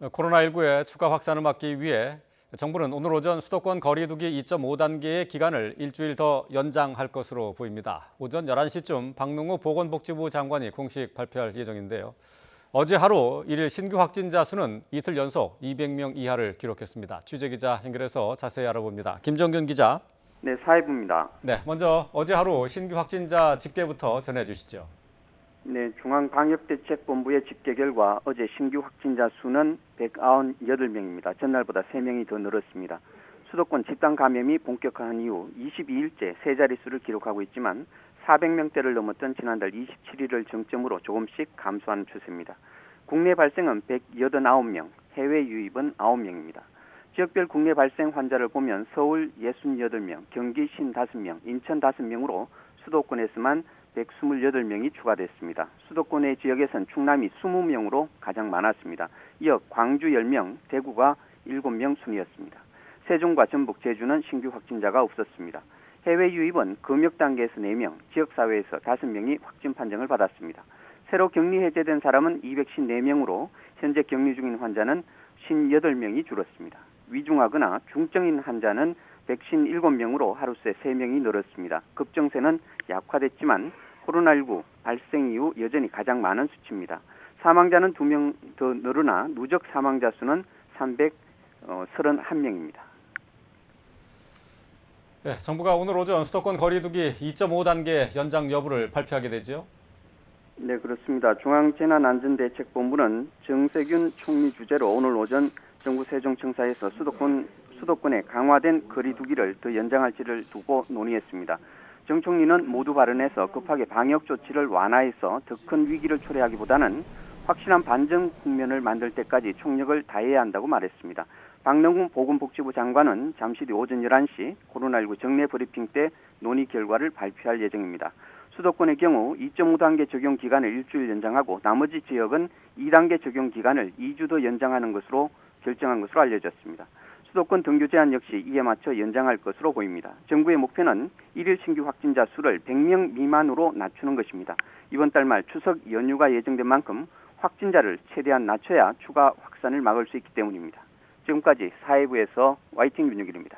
코로나19의 추가 확산을 막기 위해 정부는 오늘 오전 수도권 거리 두기 2.5단계의 기간을 일주일 더 연장할 것으로 보입니다. 오전 11시쯤 박능후 보건복지부 장관이 공식 발표할 예정인데요. 어제 하루 일일 신규 확진자 수는 이틀 연속 200명 이하를 기록했습니다. 취재기자 연결해서 자세히 알아봅니다. 김정균 기자. 네, 사회부입니다. 네, 먼저 어제 하루 신규 확진자 집계부터 전해주시죠. 네, 중앙방역대책본부의 집계 결과 어제 신규 확진자 수는 198명입니다. 전날보다 3명이 더 늘었습니다. 수도권 집단 감염이 본격화한 이후 22일째 세 자릿수를 기록하고 있지만 400명대를 넘었던 지난달 27일을 정점으로 조금씩 감소하는 추세입니다. 국내 발생은 189명, 해외 유입은 9명입니다. 지역별 국내 발생 환자를 보면 서울 68명, 경기 55명, 인천 5명으로 수도권에서만 128명이 추가됐습니다. 수도권의 지역에선 충남이 20명으로 가장 많았습니다. 이어 광주 10명, 대구가 7명 순이었습니다. 세종과 전북, 제주는 신규 확진자가 없었습니다. 해외 유입은 검역 단계에서 4명, 지역사회에서 5명이 확진 판정을 받았습니다. 새로 격리 해제된 사람은 254명으로 현재 격리 중인 환자는 58명이 줄었습니다. 위중하거나 중증인 환자는 157명으로 하루 새 3명이 늘었습니다. 급증세는 약화됐지만 코로나19 발생 이후 여전히 가장 많은 수치입니다. 사망자는 2명 더 늘어나 누적 사망자 수는 331명입니다. 네, 정부가 오늘 오전 수도권 거리 두기 2.5단계 연장 여부를 발표하게 되죠? 네, 그렇습니다. 중앙재난안전대책본부는 정세균 총리 주재로 오늘 오전 정부 세종청사에서 수도권의 강화된 거리 두기를 더 연장할지를 두고 논의했습니다. 정 총리는 모두 발언에서 급하게 방역 조치를 완화해서 더 큰 위기를 초래하기보다는 확실한 반전 국면을 만들 때까지 총력을 다해야 한다고 말했습니다. 박능후 보건복지부 장관은 잠시 뒤 오전 11시 코로나19 정례 브리핑 때 논의 결과를 발표할 예정입니다. 수도권의 경우 2.5단계 적용 기간을 일주일 연장하고 나머지 지역은 2단계 적용 기간을 2주 더 연장하는 것으로 결정한 것으로 알려졌습니다. 수도권 등교 제한 역시 이에 맞춰 연장할 것으로 보입니다. 정부의 목표는 일일 신규 확진자 수를 100명 미만으로 낮추는 것입니다. 이번 달 말 추석 연휴가 예정된 만큼 확진자를 최대한 낮춰야 추가 확산을 막을 수 있기 때문입니다. 지금까지 사회부에서 YTN 윤혁일입니다.